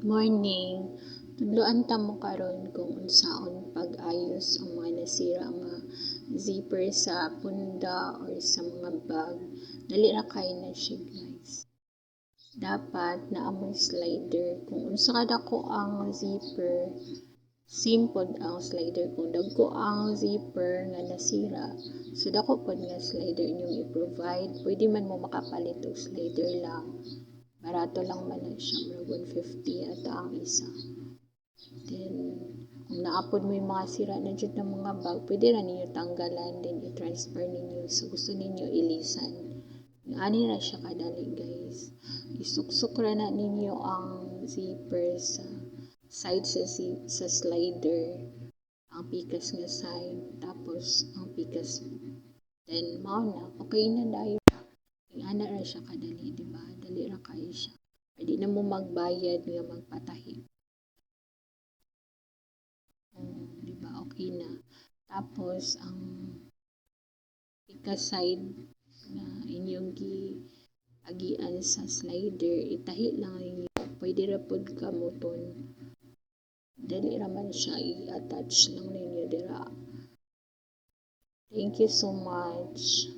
Morning. Tudloan ta mo karon kung unsaon pag-ayos ang mga nasira nga zipper sa punda or sa mga bag. Dali ra kay na siya, guys. Dapat naamoy slider. Kung unsa ka dako ang zipper, simple ang slider. Kung dagko ang zipper nga nasira, so dako pod nga slider inyong i-provide. Pwede man mo makapalit og slider lang. Barato lang man na siya, murag 150 ata ang isa. Then, kung naapod mo yung mga sira na dyan ng mga bag, pwede na ninyo tanggalan, then i-transfer ninyo. So, gusto ninyo ilisan. Ani na siya kadali, guys. Isuksok ra na ninyo ang zipper sa side sa slider. Ang pikas nga side, tapos ang pikas. Then, mao na. Okay na dayo. Ana ra siya kadali, di ba? Dali ra kayo siya. Pwede na mo magbayad nga magpatahi. Di ba? Okay na. Tapos, ang ika-side na inyong agian sa slider, itahi lang ninyo. Pwede ra pod kamuton. Dali ra man siya, i-attach lang ninyo dira. Thank you so much.